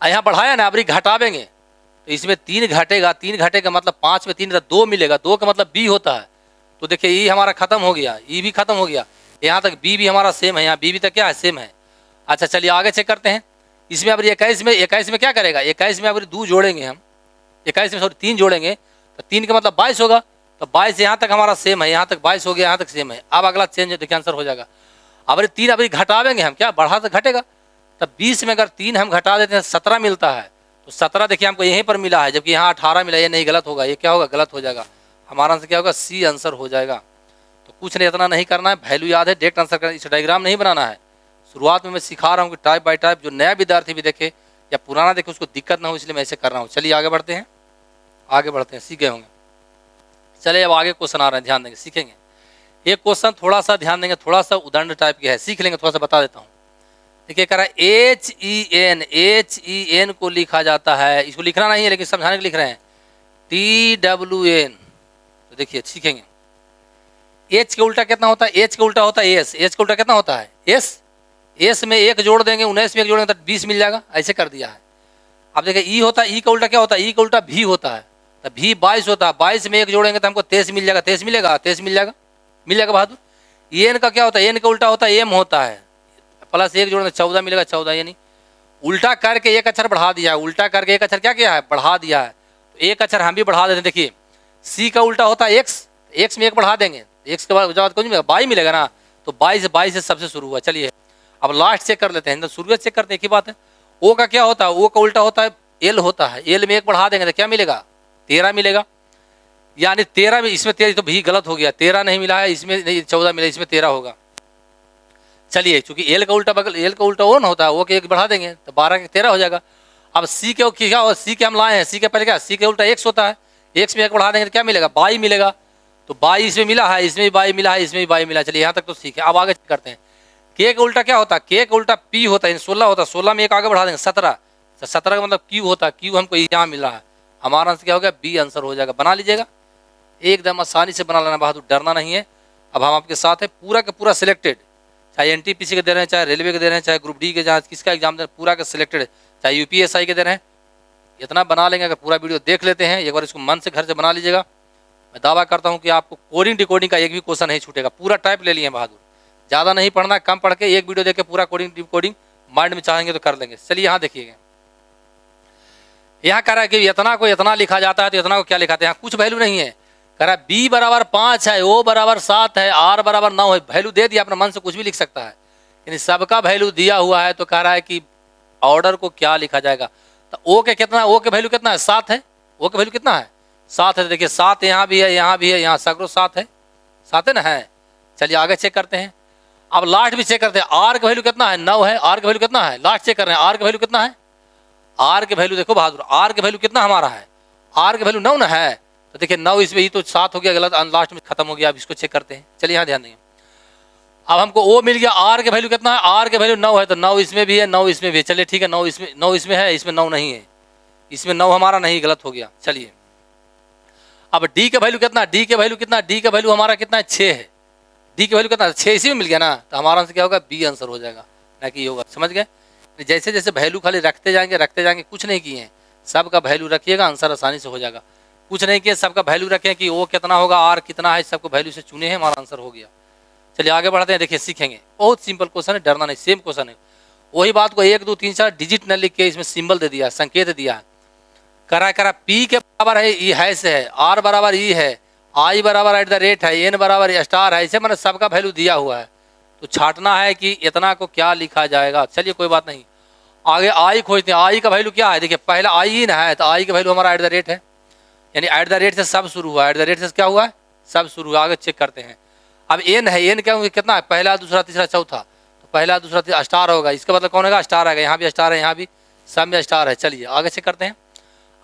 यहाँ बढ़ाया ना, अबरी घटावेंगे तो इसमें 3 घटेगा, 3 घटेगा मतलब 5 में 3 2 मिलेगा, 2 का मतलब बी होता है। तो देखिए ई हमारा खत्म हो गया, ई भी खत्म हो गया, यहाँ तक बी भी हमारा सेम है, यहाँ बी भी तक क्या है, सेम है। अच्छा चलिए आगे चेक करते हैं, इसमें अब 21 में क्या करेगा, 21 में अब 2 जोड़ेंगे हम, 21 में सॉरी 3 जोड़ेंगे तो 3 का मतलब 22 होगा, तो 22 यहाँ तक हमारा सेम है, यहाँ तक 22 हो गया, यहाँ तक सेम है। अब अगला चेंज है, देखिए आंसर हो जाएगा। अब अरे 3 अभी घटावेंगे हम, क्या बढ़ा तो घटेगा, तब 20 में अगर 3 हम घटा देते हैं 17 मिलता है, तो 17 देखिए हमको यहीं पर मिला है, जबकि यहाँ 18 मिला। ये नहीं, गलत होगा, ये क्या होगा, गलत हो जाएगा। हमारा आंसर क्या होगा, सी आंसर हो जाएगा। तो कुछ नहीं, इतना नहीं करना है, वैल्यू याद है, डायरेक्ट आंसर करना, इस डायग्राम नहीं बनाना है। शुरुआत में मैं सिखा रहा हूँ कि टाइप बाय टाइप, जो नया विद्यार्थी भी देखे या पुराना देखे उसको दिक्कत ना हो, इसलिए मैं ऐसे कर रहा हूँ। चलिए आगे बढ़ते हैं, आगे बढ़ते हैं, सीखे होंगे। चलिए अब आगे क्वेश्चन आ रहे हैं, ध्यान देंगे, सीखेंगे। ये क्वेश्चन थोड़ा सा ध्यान देंगे, थोड़ा सा उदाहरण टाइप के है, सीख लेंगे, थोड़ा सा बता देता हूँ। देखिए कह रहा है HEN को लिखा जाता है, इसको लिखना नहीं है लेकिन समझाने के लिख रहे हैं, TWN। तो देखिए सीखेंगे, H के उल्टा कितना होता है, H के उल्टा होता है S, H के उल्टा कितना होता है S में 1 जोड़ देंगे, 19 में 1 जोड़ेंगे तो 20 मिल जाएगा, ऐसे कर दिया है। अब देखिए E होता है, E का उल्टा क्या होता है, E का उल्टा V होता है, तो V 22 होता है, 22 में 1 जोड़ेंगे तो हमको 23 मिल जाएगा, 23 मिलेगा, 23 मिल जाएगा, मिल जाएगा बहादुर। N का क्या होता है, N का उल्टा होता है M होता है, प्लस 1 जोड़ेंगे 14 मिलेगा, 14, यानी उल्टा करके एक अक्षर बढ़ा दिया है, उल्टा करके एक अक्षर क्या किया है, बढ़ा दिया है। तो एक अक्षर हम भी बढ़ा देते हैं, देखिए C का उल्टा होता है X, X में 1 बढ़ा देंगे, X के बाद कुछ मिलेगा, 22 मिलेगा ना, तो 22 से सबसे शुरू हुआ। चलिए अब लास्ट चेक कर लेते हैं, तो शुरुआत चेक करते हैं, एक ही बात है। O का क्या होता है, O का उल्टा होता है L होता है, L में 1 बढ़ा देंगे तो क्या मिलेगा, 13 मिलेगा, यानी 13 में, इसमें 13 तो भी गलत हो गया, 13 नहीं मिला है, इसमें नहीं 14 मिला, इसमें 13 होगा। चलिए चूंकि L का उल्टा बगल, L का उल्टा O ना होता है, O के 1 बढ़ा देंगे तो 12 के 13 हो जाएगा। अब C के क्या हो, C के हम लाए हैं, C के पहले क्या, C के उल्टा X होता है, X में 1 बढ़ा देंगे तो क्या मिलेगा, 22 मिलेगा, तो 22 इसमें मिला है, इसमें भी 22 मिला है, इसमें भी 22 मिला। चलिए यहाँ तक तो ठीक है। अब आगे करते हैं, K का उल्टा क्या होता है, K का उल्टा P होता है, 16 होता है, 16 में 1 आगे बढ़ा देंगे 17, तो 17 का मतलब Q होता है, Q हमको यहाँ मिल रहा है, हमारा आंसर क्या हो गया, B आंसर हो जाएगा। बना लीजिएगा, एकदम आसानी से बना लेना बहादुर, डरना नहीं है। अब हम आपके साथ है, पूरा का पूरा सिलेक्टेड, चाहे NTPC के दे रहे हैं, चाहे रेलवे के दे रहे हैं, चाहे ग्रुप डी के, जहाँ किसका एग्जाम दे रहे हैं, पूरा का सिलेक्टेड, चाहे UPSI के दे रहे हैं, इतना बना लेंगे। अगर पूरा वीडियो देख लेते हैं एक बार, इसको मन से घर से बना लीजिएगा, मैं दावा करता हूँ कि आपको कोडिंग डिकोडिंग का एक भी क्वेश्चन नहीं छूटेगा। पूरा टाइप ले लिए बहादुर, ज़्यादा नहीं पढ़ना, कम पढ़ के एक वीडियो देख के पूरा कोडिंग डिकोडिंग माइंड में चाहेंगे तो कर लेंगे। चलिए यहाँ देखिएगा, यहाँ कह रहा है कि इतना को इतना लिखा जाता है, तो इतना को क्या लिखाते हैं, यहाँ कुछ वैल्यू नहीं है। कह रहा है B बराबर 5 है, O बराबर 7 है, R बराबर 9 है, वैल्यू दे दिया, अपने मन से कुछ भी लिख सकता है, यानी सबका वैल्यू दिया हुआ है। तो कह रहा है कि ऑर्डर को क्या लिखा जाएगा, तो O के कितना, O के वैल्यू कितना है, 7 है, O के वैल्यू कितना है, 7 है। देखिए 7 यहाँ भी है, यहाँ भी है, यहाँ सगरो 7 है, 7 है ना, है। चलिए आगे चेक करते हैं, अब लास्ट भी चेक करते हैं, R का वैल्यू कितना है, 9 है, R का वैल्यू कितना है, लास्ट चेक कर रहे हैं, R का वैल्यू कितना है, R के वैल्यू देखो बहादुर, R के वैल्यू कितना हमारा है, R के वैल्यू 9 ना है, तो देखिए 9 इसमें ही तो 7 हो गया, गलत लास्ट में खत्म हो गया। अब इसको चेक करते हैं, चलिए यहाँ ध्यान देंगे। अब हमको O मिल गया, R के वैल्यू कितना है, R के वैल्यू 9 है, तो 9 इसमें भी है, 9 इसमें भी है। चलिए ठीक है, 9 इसमें है, इसमें 9 नहीं है, इसमें 9 हमारा नहीं, गलत हो गया। चलिए अब D का वैल्यू कितना, D के वैल्यू कितना, D का वैल्यू हमारा कितना है, 6 है, D का वैल्यू कितना, 6 इसी में मिल गया ना, तो हमारा आंसर क्या होगा, B आंसर हो जाएगा, ना कि होगा। समझ गए, जैसे जैसे वैल्यू खाली रखते जाएंगे, कुछ नहीं किए हैं, सबका वैल्यू रखिएगा, आंसर आसानी से हो जाएगा। कुछ नहीं किए, सबका वैल्यू रखें कि O कितना होगा, R कितना है, सबको वैल्यू से चुने हैं, हमारा आंसर हो गया। चलिए आगे बढ़ते हैं, देखिए सीखेंगे, बहुत सिंपल क्वेश्चन है, डरना नहीं, सेम क्वेश्चन है। वही बात को 1 2 3 4 डिजिट न लिख के इसमें सिंबल दे दिया, संकेत दिया है। करा P के बराबर है, E है से है, R बराबर E है, I बराबर @ है, N बराबर स्टार है, ऐसे मैंने सबका वैल्यू दिया हुआ है। तो छाटना है कि इतना को क्या लिखा जाएगा। चलिए कोई बात नहीं, आगे I खोजते हैं, I का वैल्यू क्या है, देखिए पहला I ही ना है, तो I का वैल्यू हमारा @ है, यानी @ से सब शुरू हुआ, @ से क्या हुआ है, सब शुरू हुआ। आगे चेक करते हैं, अब N है, N क्या कितना है, पहला दूसरा तीसरा चौथा, तो पहला दूसरा तीसरा स्टार होगा, इसका मतलब कौन होगा, स्टार आएगा, यहाँ भी स्टार है, यहाँ भी सब में स्टार है। चलिए आगे चेक करते हैं।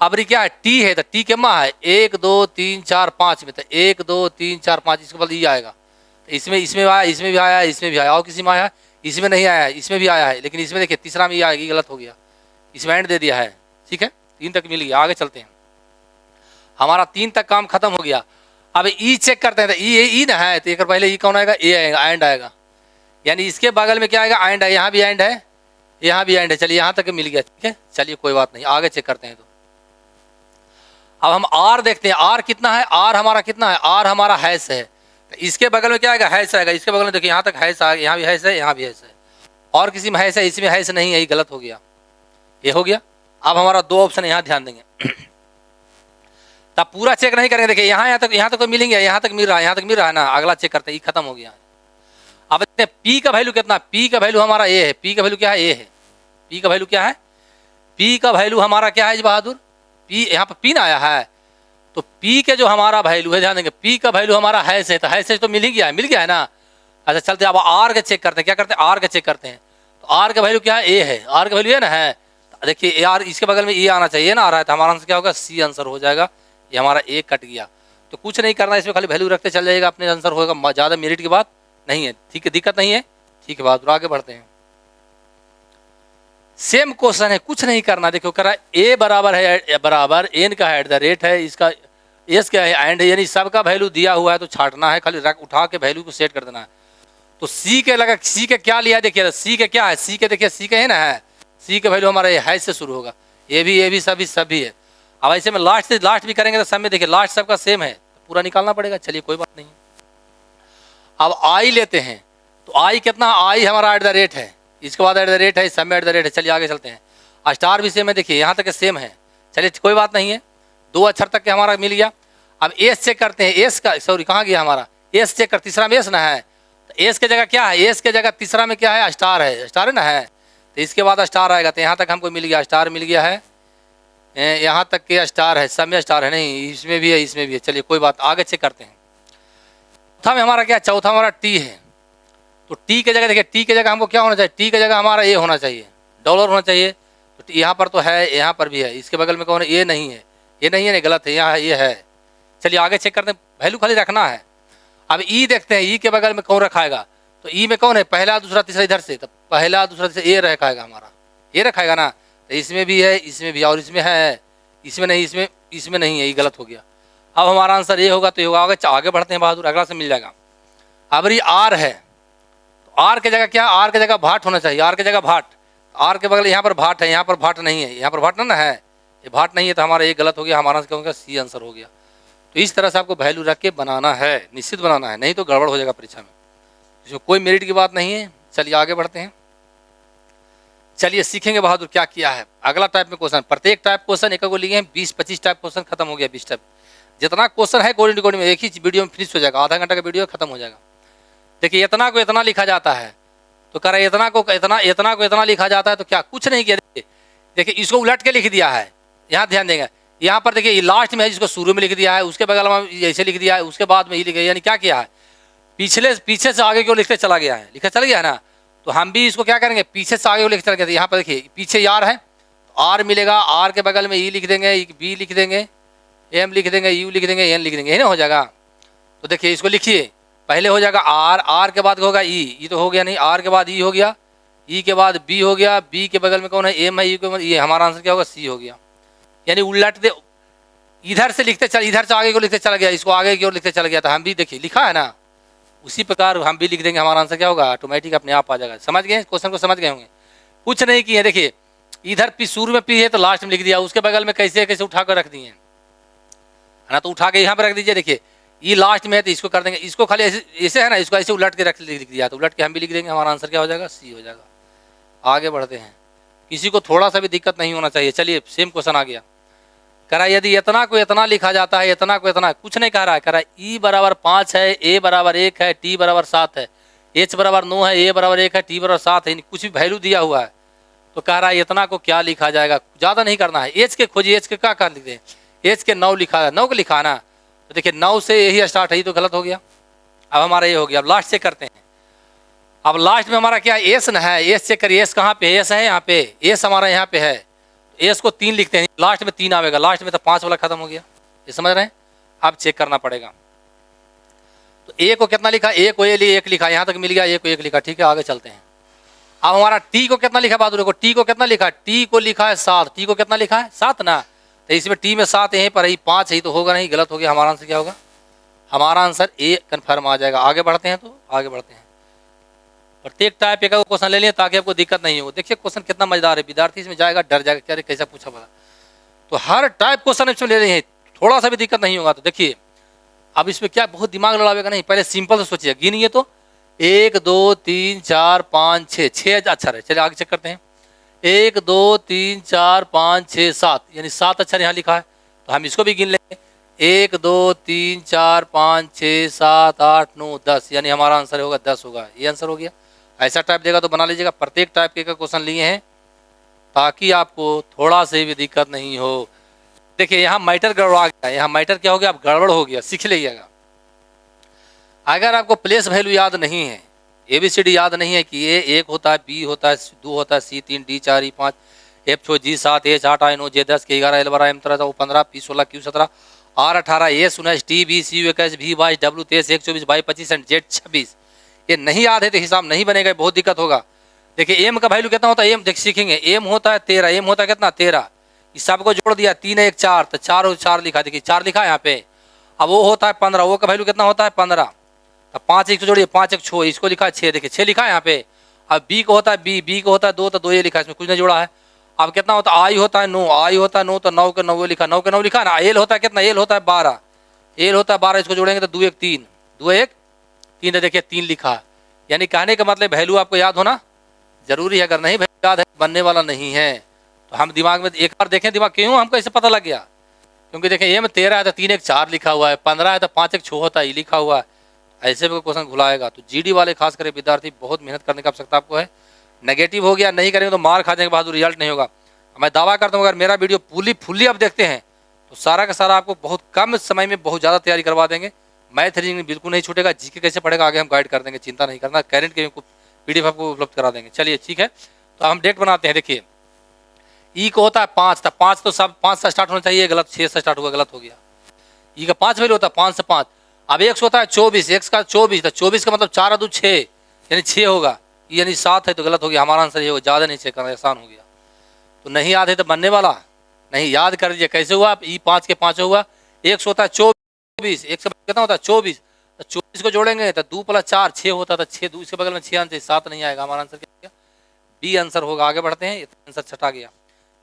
अब क्या है, T है, तो T के माँ है 1 2 3 4 5 में, तो 1 2 3 4 5, इसके बाद E आएगा, तो इसमें आया, इसमें भी आया, इसमें भी आया, और किसी में आया, इसमें नहीं आया है, इसमें भी आया है, लेकिन इसमें देखिए तीसरा में E आएगी, गलत हो गया, इसमें एंड दे दिया है। ठीक है, 3 तक मिल गया। आगे चलते हैं, हमारा 3 तक काम खत्म हो गया। अब E चेक करते हैं, तो E ना है, तो एक पहले E कौन आएगा, A आएगा, एंड आएगा, यानी इसके बगल में क्या आएगा, एंड है, यहाँ भी एंड है, यहाँ भी एंड है। चलिए यहाँ तक मिल गया, ठीक है। चलिए कोई बात नहीं, आगे चेक करते हैं। तो अब हम R देखते हैं, R कितना है, R हमारा कितना है, R हमारा हैश है, तो इसके बगल में क्या आएगा, हैश आएगा, इसके बगल में देखिए यहाँ तक हैश आ गया, यहाँ भी हैश है, यहाँ भी हैश है, और किसी में हैश है, इसमें हैश नहीं है, ये गलत हो गया, ये हो गया। अब हमारा 2 ऑप्शन यहाँ ध्यान देंगे, तब पूरा चेक नहीं करेंगे। देखिए यहाँ तक तो मिलेंगे, यहाँ तक मिल रहा है, यहाँ तक मिल रहा है ना, अगला चेक करते हैं, ये खत्म हो गया। अब देखते हैं पी का वैल्यू कितना, पी का वैल्यू हमारा ए है, पी का वैल्यू क्या है, ए है। पी का वैल्यू क्या है, पी का वैल्यू हमारा क्या है जी बहादुर, पी, यहाँ पर पी ना आया है, तो पी के जो हमारा वैल्यू है, ध्यान देंगे, पी का वैल्यू हमारा है से, तो है से तो मिल ही गया है, मिल गया है ना। अच्छा चलते अब आर के चेक करते हैं, क्या करते हैं, आर के चेक करते हैं। तो आर का वैल्यू क्या है, ए है, आर का वैल्यू है ना, है। देखिए आर इसके बगल में ए आना चाहिए ना, आ रहा है, तो हमारा आंसर क्या होगा, सी आंसर हो जाएगा। ये हमारा ए कट गया, तो कुछ नहीं करना, इसमें खाली वैल्यू रखते चल जाएगा, अपने आंसर होगा। ज़्यादा मेरिट की बात नहीं है, ठीक है, दिक्कत नहीं है, ठीक है बहादुर, आगे बढ़ते हैं। सेम क्वेश्चन है, कुछ नहीं करना। देखो कह रहा है ए बराबर है, बराबर एन का एट द रेट है, इसका एस क्या है, एंड, यानी सबका वैल्यू दिया हुआ है तो छाटना है, खाली रख उठा के वैल्यू को सेट कर देना है। तो सी के लगा, सी के क्या लिया, देखिए सी के क्या है, सी के देखिए, सी के है ना, है, सी के वैल्यू हमारा है से शुरू होगा, ये भी सभी है। अब ऐसे में लास्ट से लास्ट भी करेंगे तो सब में देखिए लास्ट सबका सेम है, तो पूरा निकालना पड़ेगा। चलिए कोई बात नहीं। अब आई लेते हैं, तो आई कितना, आई हमारा एट द रेट है, इसके बाद एट द रेट है, सब में एट द रेट है। चलिए आगे चलते हैं। स्टार भी सेम है, देखिए यहाँ तक सेम है। चलिए कोई बात नहीं है, 2 अक्षर तक के हमारा मिल गया। अब एस चेक करते हैं, एस का सॉरी कहाँ गया हमारा, एस चेक कर, तीसरा में एस ना है, तो एस के जगह क्या है, एस के जगह तीसरा में क्या है, स्टार है, स्टार है ना, है, तो इसके बाद स्टार आएगा। तो यहाँ तक हमको मिल गया, स्टार मिल गया है, यहाँ तक के स्टार है, सब में स्टार है, नहीं इसमें भी है, इसमें भी है। चलिए कोई बात, आगे चेक करते हैं। चौथा में हमारा क्या, चौथा हमारा टी है, तो टी के जगह देखिए, टी के जगह हमको क्या होना चाहिए, टी के जगह हमारा ए होना चाहिए, डॉलर होना चाहिए। तो यहाँ पर तो है, यहाँ पर भी है, इसके बगल में कौन है, ये नहीं है, ये नहीं है, नहीं गलत है, यहाँ ये है। चलिए आगे चेक करते हैं, वैल्यू खाली रखना है। अब ई देखते हैं, ई के बगल में कौन रखाएगा, तो ई में कौन है, पहला दूसरा तीसरा इधर से, तो पहला दूसरा तीसरा ए रखाएगा हमारा, ये रखाएगा ना, तो इसमें भी है, इसमें भी, और इसमें है, इसमें नहीं, इसमें नहीं है, ये गलत हो गया। अब हमारा आंसर ये होगा, तो ये होगा। आगे बढ़ते हैं बहादुर, अगला से मिल जाएगा। अब ये आर है, तो आर के जगह क्या, आर के जगह भाट होना चाहिए, आर के जगह भाट, आर के बगल यहाँ पर भाट है, यहाँ पर भाट नहीं है, यहाँ पर भाट ना है, ये भाट नहीं है, तो हमारा ये गलत हो गया, हमारा क्या होगा, सी आंसर हो गया। तो इस तरह से आपको वैल्यू रख के बनाना है, निश्चित बनाना है, नहीं तो गड़बड़ हो जाएगा परीक्षा में, इसमें कोई मेरिट की बात नहीं है। चलिए आगे बढ़ते हैं। चलिए सीखेंगे बहादुर क्या किया है। अगला टाइप में क्वेश्चन, प्रत्येक टाइप क्वेश्चन एक को लिए हैं, 20-25 टाइप क्वेश्चन खत्म हो गया, 20 टाइप। जितना क्वेश्चन है कोडिंग डिकोडिंग में एक ही वीडियो में फिनिश हो जाएगा, आधा घंटा का वीडियो खत्म हो जाएगा। देखिए इतना को इतना लिखा जाता है, तो कह रहा है इतना को इतना लिखा जाता है, तो क्या कुछ नहीं किया। देखिए इसको उलट के लिख दिया है, यहाँ ध्यान देंगे, यहाँ पर देखिए लास्ट में है, जिसको शुरू में लिख दिया है, उसके बगल में ऐसे लिख दिया है, उसके बाद में ही लिख, यानी क्या किया है, पीछे से आगे क्यों लिखते चला गया है, लिखा चल गया है ना। तो हम भी इसको क्या करेंगे, पीछे से आगे लिखते चल गए। यहाँ पर देखिए पीछे आर है, तो आर मिलेगा, आर के बगल में ई लिख देंगे, बी लिख देंगे, एम लिख देंगे, यू लिख देंगे, एन लिख देंगे, है ना, हो जाएगा। तो देखिए इसको लिखिए, पहले हो जाएगा आर, आर के बाद होगा ई, ये तो हो गया नहीं, आर के बाद ई हो गया, ई के बाद बी हो गया, बी के बगल में कौन है, एम है, ई के बाद ये, हमारा आंसर क्या होगा, सी हो गया। यानी उलट दे, इधर से लिखते चल, इधर से आगे को लिखते चला गया, इसको आगे की ओर लिखते चला गया, तो हम भी देखिए लिखा है ना, उसी प्रकार हम भी लिख देंगे, हमारा आंसर क्या होगा, ऑटोमेटिक अपने आप आ जाएगा। समझ गए क्वेश्चन को, समझ गए होंगे, कुछ नहीं किए। देखिए इधर पी शुरू में पी है, तो लास्ट में लिख दिया, उसके बगल में कैसे कैसे उठा कर रख दिए है ना, तो उठा के यहाँ पर रख दीजिए। देखिए ये लास्ट में है, तो इसको कर देंगे, इसको खाली ऐसे है ना, इसको ऐसे उलट के लिख दिया, तो उलट के हम भी लिख देंगे, हमारा आंसर क्या हो जाएगा, सी हो जाएगा। आगे बढ़ते हैं, किसी को थोड़ा सा भी दिक्कत नहीं होना चाहिए। चलिए सेम क्वेश्चन आ गया, कह रहा है यदि इतना को इतना लिखा जाता है, इतना को इतना, कुछ नहीं कह रहा है, कह रहा है ई बराबर 5 है, ए बराबर 1 है, टी बराबर 7 है, एच बराबर 9 है, ए बराबर 1 है, टी बराबर 7 है, कुछ भी वैल्यू दिया हुआ है। तो कह रहा है इतना को क्या लिखा जाएगा, ज़्यादा नहीं करना है, एच के खोजिए, एच के क्या कर लिखते हैं, एच के 9 लिखा है, 9 को लिखा ना, तो देखिए 9 से यही स्टार्ट है, तो गलत हो गया। अब हमारा ये हो गया। अब लास्ट चेक करते हैं। अब लास्ट में हमारा क्या एस न है, एस चेक करिए, एस कहाँ पे, एस है यहाँ पे, एस हमारा यहाँ पे है, एस को 3 लिखते हैं, लास्ट में 3 आएगा, लास्ट में तो 5 वाला खत्म हो गया, ये समझ रहे हैं। अब चेक करना पड़ेगा, तो ए को कितना लिखा, ए को ए लिए 1 लिखा, यहाँ तक मिल गया, ए को 1 लिखा, ठीक है आगे चलते हैं। अब हमारा टी को कितना लिखा बहादुर को, टी को कितना लिखा, टी को लिखा है 7, टी को कितना लिखा है 7 ना, तो इसमें टी में 7 यहीं पर है, 5 है, तो होगा नहीं, गलत हो गया। हमारा आंसर क्या होगा, हमारा आंसर ए कन्फर्म आ जाएगा। आगे बढ़ते हैं, तो आगे बढ़ते हैं, प्रत्येक टाइप एक क्वेश्चन ले लिए ताकि आपको दिक्कत नहीं हो। देखिए क्वेश्चन कितना मजेदार है, विद्यार्थी इसमें जाएगा डर जाएगा, क्या कैसा पूछा पड़ा, तो हर टाइप क्वेश्चन इसमें ले रहे हैं, थोड़ा सा भी दिक्कत नहीं होगा। तो देखिए अब इसमें क्या बहुत दिमाग लड़ावेगा नहीं, पहले सिंपल से सोचिए, गिनिए तो 1 2 3 4 5 6 अक्षर है। चलिए आगे चेक करते हैं, 1 2 3 4 5 6 7, यानी 7 अक्षर यहाँ लिखा है, तो हम इसको भी गिन लेंगे। 1 2 3 4 5 6 7 8 9 10, यानी हमारा आंसर होगा 10 होगा। ये आंसर हो गया। ऐसा टाइप देगा तो बना लीजिएगा। प्रत्येक टाइप के क्वेश्चन लिए हैं ताकि आपको थोड़ा से भी दिक्कत नहीं हो। देखिए यहाँ मैटर गड़बड़ा गया, यहाँ मैटर क्या हो गया, आप गड़बड़ हो गया, सीख लीजिएगा। अगर आपको प्लेस वैल्यू याद नहीं है, ABCD याद नहीं है कि ये 1 होता है, B होता है, 2 होता है, C 3, D 4, E 5, F 6, G 7, H 8, I 9, J 10, K 11, L 12, M 13, O 15, P 16, Q 17, R 18, S 19, T 20, C 21, V 22, W 23, 1 24, 22 25 and Z 26। ये नहीं याद है तो हिसाब नहीं बनेगा, बहुत दिक्कत होगा। देखिए M का वैल्यू कितना होता है, M देख सीखेंगे। M होता है 13, M होता है कितना 13। इस सब को जोड़ दिया, 3 1 4, तो 4 और 4 लिखा, देखिए 4 लिखा है यहाँ पे। अब वो होता है 15, वो का वैल्यू कितना होता है 15। अब 5 1 जोड़िए, 5 1 6, इसको लिखा है 6, देखिए 6 लिखा है यहाँ पे। अब B को होता है B को होता है 2, तो 2 ये लिखा है, इसमें कुछ नहीं जोड़ा है। अब कितना होता है I होता है 9, I होता है 9, तो 9 के 9 लिखा, 9 के 9 लिखा है ना। L होता है कितना, L होता है 12, L होता है 12, इसको जोड़ेंगे तो 2 1 3, 2 1 3, तो देखिए 3 लिखा है। यानी कहने का मतलब वैल्यू आपको याद होना जरूरी है। अगर नहीं वैल्यू याद है बनने वाला नहीं है। तो हम दिमाग में एक बार देखें, दिमाग क्यों हमको ऐसे पता लग गया, क्योंकि देखें ये में 13 है तो 3 1 4 लिखा हुआ है, 15 है तो 5 1 6 होता है, ये लिखा हुआ है। ऐसे में क्वेश्चन घुलाएगा। तो GD वाले खास करके विद्यार्थी बहुत मेहनत करने का आवश्यकता आपको है। नेगेटिव हो गया, नहीं करेंगे तो मार खा जाएंगे, बहादुर रिजल्ट नहीं होगा। मैं दावा करता हूँ अगर मेरा वीडियो फुल्ली आप देखते हैं तो सारा का सारा आपको बहुत कम समय में बहुत ज़्यादा तैयारी करवा देंगे। मैथ रीजनिंग बिल्कुल नहीं छूटेगा। GK कैसे पढ़ेगा आगे हम गाइड कर देंगे, चिंता नहीं करना। करेंट के PDF आपको उपलब्ध करा देंगे। चलिए ठीक है, तो हम डेट बनाते हैं। देखिए E को होता है 5, तो 5 तो सब 5 से स्टार्ट होना चाहिए, गलत 6 से स्टार्ट हुआ, गलत हो गया। E का 5 वैल्यू होता है 5 से 5। अब X होता है 24, X का 24, तो 24 का मतलब 4 2 6, यानी 6 होगा, यानी 7 है तो गलत हो गया। हमारा आंसर ये होगा, ज़्यादा नहीं चेक करना, आसान हो गया। तो नहीं याद है तो बनने वाला नहीं, याद कर लीजिए कैसे हुआ। E 5 के 5 हुआ, X होता है 24, X कितना होता है 24, तो 24 को जोड़ेंगे तो 2 + 4 6 होता था, 6 2 इसके बगल में 6 आंसर, 7 नहीं आएगा। हमारा आंसर क्या B आंसर होगा। आगे बढ़ते हैं, आंसर छटा गया।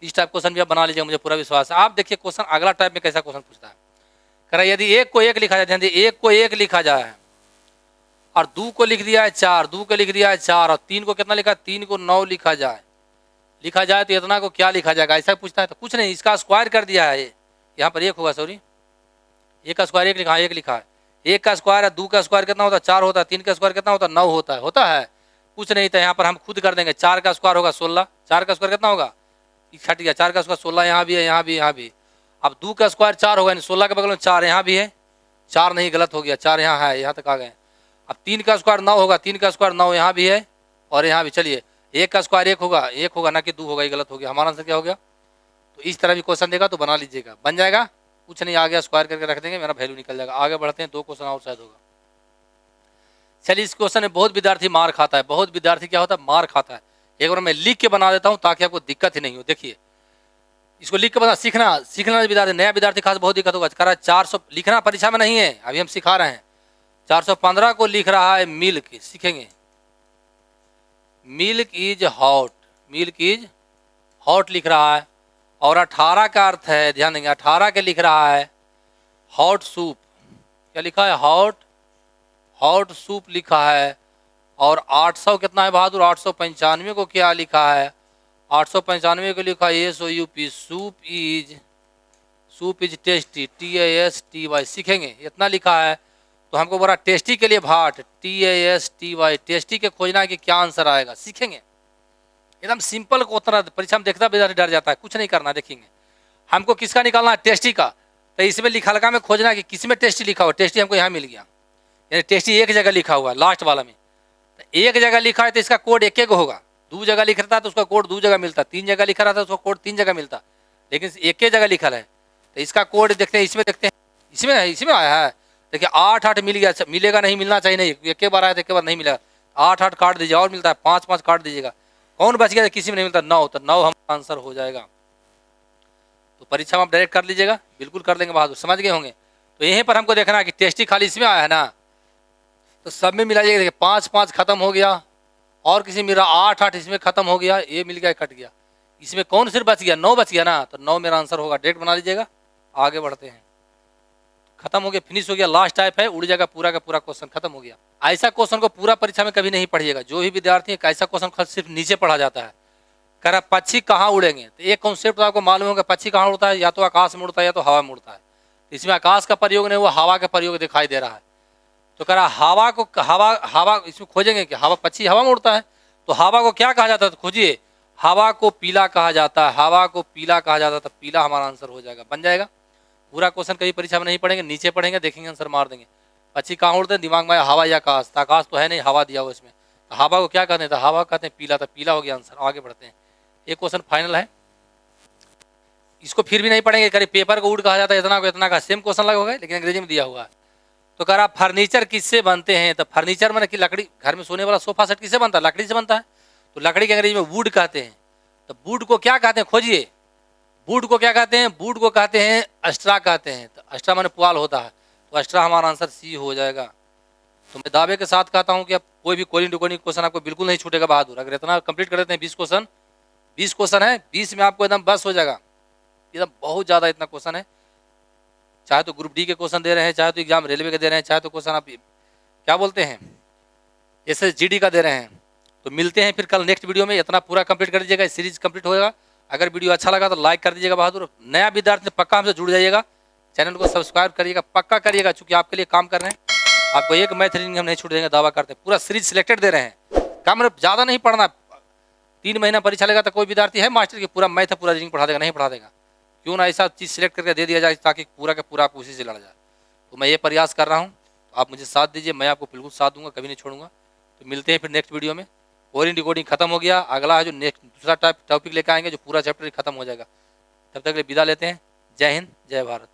इस टाइप क्वेश्चन भी आप बना लीजिए, मुझे पूरा विश्वास है। आप देखिए क्वेश्चन अगला टाइप में कैसा क्वेश्चन पूछता है। कह रहा है यदि 1 को 1 लिखा जाए, ध्यान दीजिए 1 को 1 लिखा जाए और 2 को लिख दिया है 4, 2 को लिख दिया है 4, और 3 को कितना लिखा है, 3 को 9 लिखा जाए तो इतना को क्या लिखा जाएगा, ऐसा पूछता है। तो कुछ नहीं, इसका स्क्वायर कर दिया है। यहाँ पर 1 होगा, सॉरी 1 का स्क्वायर 1 लिखा है, 1 लिखा है। 1 का स्क्वायर है, 2 का स्क्वायर कितना होता है 4 होता है, 3 का स्क्वायर कितना होता है 9 होता है। कुछ नहीं, तो यहाँ पर हम खुद कर देंगे। 4 का स्क्वायर होगा 16, 4 का स्क्वायर कितना होगा, छट गया, 4 का स्क्वायर 16, यहाँ भी है, यहाँ भी, यहाँ भी। अब 2 का स्क्वायर 4 होगा, 16 के बगल में 4 यहाँ भी है, 4 नहीं, गलत हो गया, 4 यहाँ है, यहाँ तक आ गए। अब 3 का स्क्वायर 9 होगा, 3 का स्क्वायर 9 यहाँ भी है और यहाँ भी। चलिए 1 का स्क्वायर 1 होगा ना कि 2 होगा, ये गलत हो गया। हमारा आंसर क्या हो गया। तो इस तरह भी क्वेश्चन देगा तो बना लीजिएगा, बन जाएगा। कुछ नहीं, आ गया स्क्वायर करके रख देंगे, मेरा वैल्यू निकल जाएगा। आगे बढ़ते हैं, 2 क्वेश्चन और शायद होगा। चलिए इस क्वेश्चन में बहुत विद्यार्थी मार खाता है, बहुत विद्यार्थी क्या होता है मार खाता है। एक बार मैं लिख के बना देता हूँ ताकि आपको दिक्कत ही नहीं हो। देखिए इसको लिख के बना, सीखना विद्यार्थी, नया विद्यार्थी खास बहुत दिक्कत होगा। कह रहा है 400 लिखना परीक्षा में नहीं है, अभी हम सिखा रहे हैं। 415 को लिख रहा है मिल्क, सीखेंगे। Milk is hot, milk is hot लिख रहा है। और 18 का अर्थ है, ध्यान देंगे, 18 के लिख रहा है हॉट सूप। क्या लिखा है, हॉट सूप लिखा है। और 800 कितना है बहादुर, 895 को क्या लिखा है, 895 को लिखा है SOUP, soup is tasty, TASTY, सीखेंगे। इतना लिखा है तो हमको बोला टेस्टी के लिए भाट, TASTY, टेस्टी के खोजना है कि क्या आंसर आएगा, सीखेंगे। एकदम सिंपल को उतना परीक्षा में देखता विद्यार्थी डर जाता है, कुछ नहीं करना। देखेंगे हमको किसका निकालना है, टेस्टी का। तो इसमें लिखा लगा में खोजना है कि किस में टेस्टी लिखा हुआ। टेस्टी हमको यहाँ मिल गया, यानी टेस्टी एक जगह लिखा हुआ है लास्ट वाला में। तो एक जगह लिखा है तो इसका कोड एक होगा। 2 जगह लिख रहा था तो उसका कोड 2 जगह मिलता, 3 जगह लिखा रहा था तो उसका कोड 3 जगह मिलता, लेकिन एक जगह लिखा है। तो इसका कोड देखते हैं, इसमें देखते हैं, इसमें आया है। देखिए 8 8 मिल गया, मिलेगा नहीं, मिलना चाहिए नहीं, एक बार आया तो एक बार नहीं मिला। 8 8 काट दीजिए, और मिलता है 5 5 काट दीजिएगा। कौन बच गया, किसी में नहीं मिलता, 9, तो 9 हमारा आंसर हो जाएगा। तो परीक्षा में आप डायरेक्ट कर लीजिएगा, बिल्कुल कर लेंगे बहादुर, समझ गए होंगे। तो यहीं पर हमको देखना है कि टेस्टी खाली इसमें आया है ना, तो सब में मिलाइएगा। देखिए 5 5 खत्म हो गया, और किसी मेरा 8 8 इसमें खत्म हो गया, ये मिल गया, कट गया। इसमें कौन सिर्फ बच गया, 9 बच गया ना, तो 9 मेरा आंसर होगा। डायरेक्ट बना लीजिएगा। आगे बढ़ते हैं, खत्म हो गया, फिनिश हो गया, लास्ट टाइप है, उड़ जाएगा पूरा का पूरा क्वेश्चन, खत्म हो गया। ऐसा क्वेश्चन को पूरा परीक्षा में कभी नहीं पढ़िएगा। जो भी विद्यार्थी है ऐसा क्वेश्चन सिर्फ नीचे पढ़ा जाता है। कह रहा पक्षी कहाँ उड़ेंगे, तो एक कॉन्सेप्ट आपको मालूम होगा, पक्षी कहाँ उड़ता है, या तो आकाश में उड़ता है या तो हवा में उड़ता है। इसमें आकाश का प्रयोग नहीं हुआ, हवा का प्रयोग दिखाई दे रहा है। तो कह रहा हवा को, हवा हवा इसमें खोजेंगे कि हवा, पक्षी हवा में उड़ता है, तो हवा को क्या कहा जाता है, तो खोजिए। हवा को पीला कहा जाता है, हवा को पीला कहा जाता है, तो पीला हमारा आंसर हो जाएगा, बन जाएगा। पूरा क्वेश्चन कभी परीक्षा में नहीं पढ़ेंगे, नीचे पढ़ेंगे, देखेंगे, आंसर मार देंगे। पक्षी कहाँ उड़ते हैं, दिमाग में हवा या आकाश, तो आकाश तो है नहीं, हवा दिया हुआ इसमें, तो हवा को क्या कहते हैं, तो हवा कहते हैं पीला, तो पीला हो गया आंसर। आगे बढ़ते हैं, एक क्वेश्चन फाइनल है, इसको फिर भी नहीं पढ़ेंगे, करीब पेपर को वुड कहा जाता है, इतना को इतना का, सेम क्वेश्चन लगा होगा लेकिन अंग्रेजी में दिया हुआ है। तो कह रहा फर्नीचर किससे बनते हैं, तो फर्नीचर मैंने कि लकड़ी, घर में सोने वाला सोफा सेट किससे बनता है, लकड़ी से बनता है, तो लकड़ी के अंग्रेजी में वुड कहते हैं। तो वुड को क्या कहते हैं, खोजिए, वुड को क्या कहते हैं, वुड को कहते हैं अस्ट्रा कहते हैं, तो अस्ट्रा माने पुआल होता है, तो अस्ट्रा हमारा आंसर सी हो जाएगा। तो मैं दावे के साथ कहता हूं कि अब कोई भी कोडिंग डिकोडिंग क्वेश्चन आपको बिल्कुल नहीं छूटेगा बहादुर, अगर इतना कंप्लीट कर देते हैं 20 क्वेश्चन, 20 क्वेश्चन है, 20 में आपको एकदम बस हो जाएगा, एकदम बहुत ज़्यादा इतना क्वेश्चन है। चाहे तो ग्रुप डी के क्वेश्चन दे रहे हैं, चाहे तो एग्जाम रेलवे के दे रहे हैं, चाहे तो क्वेश्चन आप क्या बोलते हैं SSGD का दे रहे हैं। तो मिलते हैं फिर कल नेक्स्ट वीडियो में, इतना पूरा कंप्लीट कर दीजिएगा, सीरीज कंप्लीट होगा। अगर वीडियो अच्छा लगा तो लाइक कर दीजिएगा बहादुर, नया विद्यार्थी पक्का हमसे जुड़ जाइएगा, चैनल को सब्सक्राइब करिएगा, पक्का करिएगा, चूंकि आपके लिए काम कर रहे हैं। आपको एक मैथ रीडिंग हम नहीं छूट देंगे, दावा करते हैं, पूरा सीरीज सिलेक्टेड दे रहे हैं, कम ज़्यादा नहीं पढ़ना। 3 महीना परीक्षा लेगा तो कोई विद्यार्थी है मास्टर की पूरा मैथ पूरा रीडिंग पढ़ा देगा, नहीं पढ़ा देगा, क्यों ना ऐसा चीज़ सिलेक्ट करके दे दिया जाए ताकि पूरा का पूरा आप उसी से लड़ जाए। तो मैं ये प्रयास कर रहा हूँ, तो आप मुझे साथ दीजिए, मैं आपको बिल्कुल साथ दूंगा, कभी नहीं छोड़ूंगा। तो मिलते हैं फिर नेक्स्ट वीडियो में। कोडिंग डिकोडिंग खत्म हो गया, अगला है जो नेक्स्ट दूसरा टॉपिक लेकर आएंगे, जो पूरा चैप्टर खत्म हो जाएगा। तब तक के लिए विदा लेते हैं, जय हिंद, जय भारत।